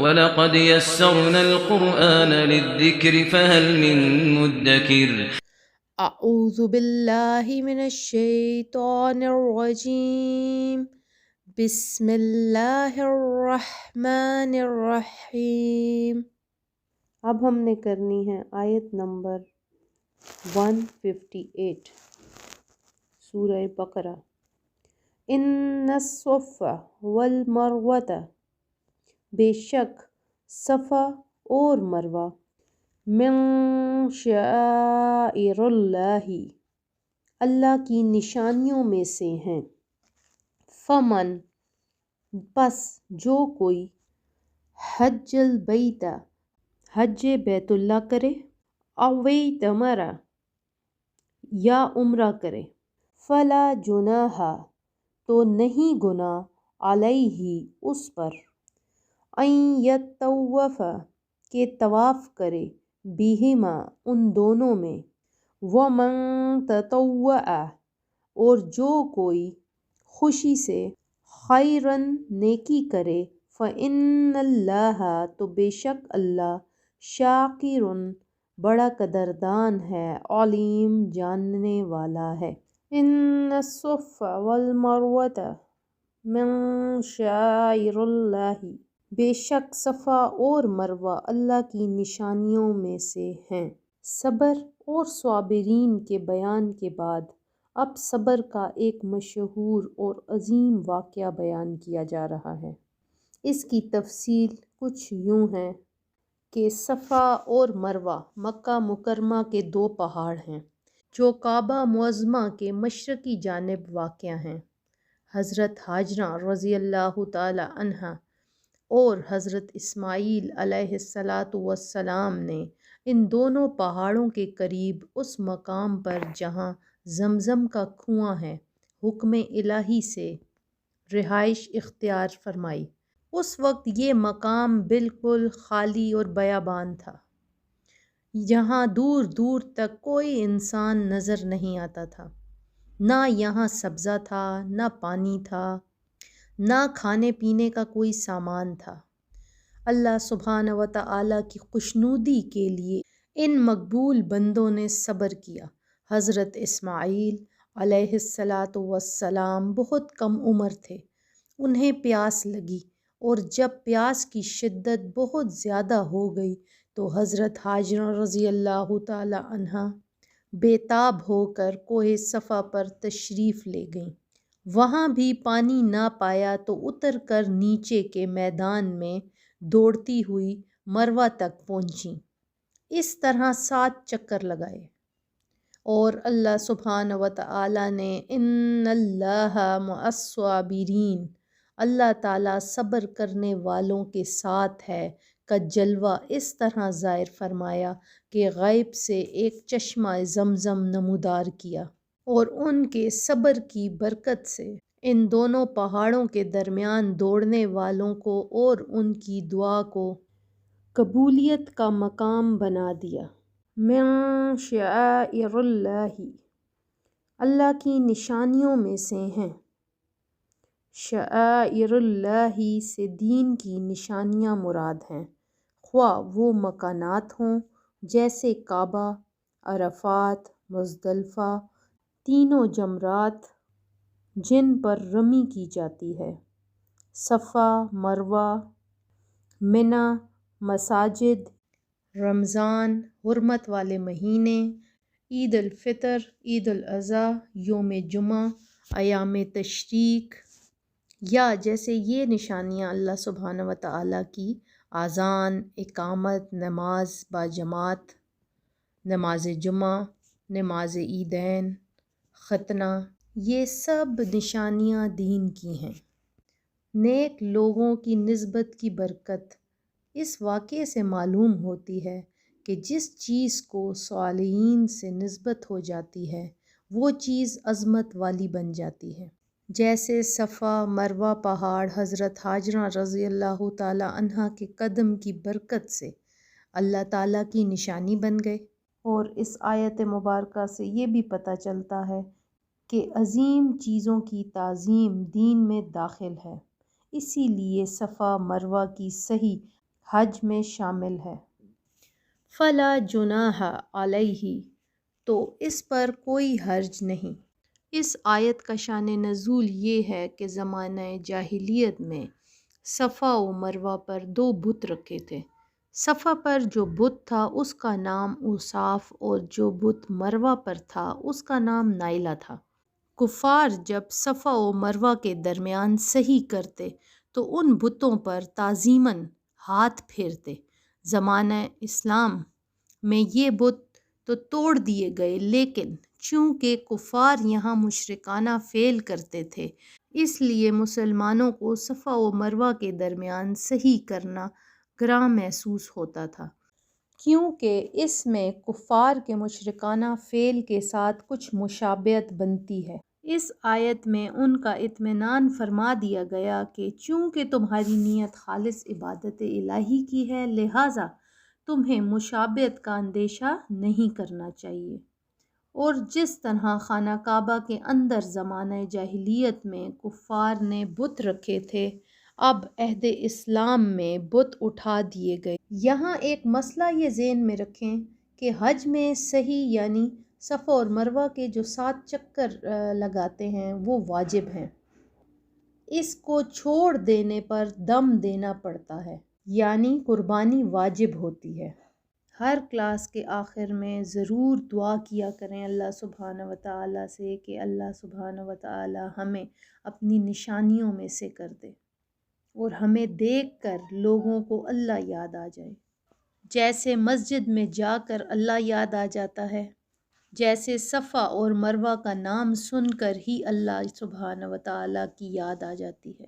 وَلَقَدْ يَسَّرْنَا الْقُرْآنَ لِلذِّكْرِ فَهَلْ مِن مُّدَّكِرٍ اعوذ باللہ من الشیطان الرجیم، بسم اللہ الرحمن الرحیم۔ اب ہم نے کرنی ہے آیت نمبر 158 سورہ بقرہ۔ ان الصفا والمروہ، بے شک صفا اور مروہ، من شعائر اللہ، اللہ کی نشانیوں میں سے ہیں۔ فمن، پس جو کوئی، حج البیت، حج بیت اللہ کرے، او اعتمر، یا عمرہ کرے، فلا جناح، تو نہیں گناہ، علیہ، اس پر، ان یطوف، کہ طواف کرے، بہما، ان دونوں میں، ومن تطوع، اور جو کوئی خوشی سے، خیرن، نیکی کرے، فإن اللہ، تو بے شک اللہ، شاکر، بڑا قدردان ہے، علیم، جاننے والا ہے۔ ان الصفا والمروہ من شعائر اللہ، بے شک صفا اور مروہ اللہ کی نشانیوں میں سے ہیں۔ صبر اور صابرین کے بیان کے بعد اب صبر کا ایک مشہور اور عظیم واقعہ بیان کیا جا رہا ہے۔ اس کی تفصیل کچھ یوں ہے کہ صفا اور مروہ مکہ مکرمہ کے دو پہاڑ ہیں جو کعبہ معظمہ کے مشرقی جانب واقع ہیں۔ حضرت ہاجرہ رضی اللہ تعالی عنہا اور حضرت اسماعیل علیہ السلام نے ان دونوں پہاڑوں کے قریب اس مقام پر جہاں زمزم کا کنواں ہے، حکم الہی سے رہائش اختیار فرمائی۔ اس وقت یہ مقام بالکل خالی اور بیابان تھا، یہاں دور دور تک کوئی انسان نظر نہیں آتا تھا، نہ یہاں سبزہ تھا، نہ پانی تھا، نہ کھانے پینے کا کوئی سامان تھا۔ اللہ سبحانہ و تعالیٰ کی خوشنودی کے لیے ان مقبول بندوں نے صبر کیا۔ حضرت اسماعیل علیہ السلام بہت کم عمر تھے، انہیں پیاس لگی، اور جب پیاس کی شدت بہت زیادہ ہو گئی تو حضرت ہاجرہ رضی اللہ تعالی عنہا بے تاب ہو کر کوہ صفا پر تشریف لے گئیں۔ وہاں بھی پانی نہ پایا تو اتر کر نیچے کے میدان میں دوڑتی ہوئی مروہ تک پہنچیں۔ اس طرح 7 چکر لگائے، اور اللہ سبحانہ و تعالیٰ نے ان اللہ مع الصابرین، اللہ تعالیٰ صبر کرنے والوں کے ساتھ ہے، کا جلوہ اس طرح ظاہر فرمایا کہ غیب سے ایک چشمہ زمزم نمودار کیا، اور ان کے صبر کی برکت سے ان دونوں پہاڑوں کے درمیان دوڑنے والوں کو اور ان کی دعا کو قبولیت کا مقام بنا دیا۔ من شعائر اللہ، اللہ کی نشانیوں میں سے ہیں۔ شعائر اللہ سے دین کی نشانیاں مراد ہیں، خواہ وہ مکانات ہوں جیسے کعبہ، عرفات، مزدلفہ، تینوں جمرات جن پر رمی کی جاتی ہے، صفا، مروہ، منی، مساجد، رمضان، حرمت والے مہینے، عید الفطر، عید الاضحیٰ، یوم جمعہ، ایام تشریق، یا جیسے یہ نشانیاں اللہ سبحانہ و تعالیٰ کی اذان، اقامت، نماز باجماعت، نماز جمعہ، نماز عیدین، ختنہ، یہ سب نشانیاں دین کی ہیں۔ نیک لوگوں کی نسبت کی برکت اس واقعے سے معلوم ہوتی ہے کہ جس چیز کو صالحین سے نسبت ہو جاتی ہے وہ چیز عظمت والی بن جاتی ہے، جیسے صفا مروہ پہاڑ حضرت ہاجرہ رضی اللہ تعالی عنہا کے قدم کی برکت سے اللہ تعالیٰ کی نشانی بن گئے۔ اور اس آیت مبارکہ سے یہ بھی پتہ چلتا ہے کہ عظیم چیزوں کی تعظیم دین میں داخل ہے، اسی لیے صفا مروہ کی صحیح حج میں شامل ہے۔ فلا جناح علیہ، تو اس پر کوئی حرج نہیں۔ اس آیت کا شان نزول یہ ہے کہ زمانہ جاہلیت میں صفا و مروہ پر 2 بت رکھے تھے۔ صفا پر جو بت تھا اس کا نام اوصاف اور جو بت مروہ پر تھا اس کا نام نائلہ تھا۔ کفار جب صفا و مروہ کے درمیان سعی کرتے تو ان بتوں پر تعظیماً ہاتھ پھیرتے۔ زمانہ اسلام میں یہ بت تو توڑ دیے گئے، لیکن چونکہ کفار یہاں مشرکانہ فعل کرتے تھے اس لیے مسلمانوں کو صفا و مروہ کے درمیان سعی کرنا گراں محسوس ہوتا تھا، کیونکہ اس میں کفار کے مشرکانہ فعل کے ساتھ کچھ مشابہت بنتی ہے۔ اس آیت میں ان کا اطمینان فرما دیا گیا کہ چونکہ تمہاری نیت خالص عبادت الہی کی ہے لہٰذا تمہیں مشابہت کا اندیشہ نہیں کرنا چاہیے۔ اور جس طرح خانہ کعبہ کے اندر زمانہ جاہلیت میں کفار نے بت رکھے تھے، اب عہد اسلام میں بت اٹھا دیے گئے۔ یہاں ایک مسئلہ یہ ذہن میں رکھیں کہ حج میں سعی یعنی صفا اور مروہ کے جو 7 چکر لگاتے ہیں وہ واجب ہیں۔ اس کو چھوڑ دینے پر دم دینا پڑتا ہے، یعنی قربانی واجب ہوتی ہے۔ ہر کلاس کے آخر میں ضرور دعا کیا کریں اللہ سبحانہ وتعالیٰ سے کہ اللہ سبحانہ وتعالیٰ ہمیں اپنی نشانیوں میں سے کر دے اور ہمیں دیکھ کر لوگوں کو اللہ یاد آ جائے، جیسے مسجد میں جا کر اللہ یاد آ جاتا ہے، جیسے صفا اور مروہ کا نام سن کر ہی اللہ سبحانہ وتعالیٰ کی یاد آ جاتی ہے۔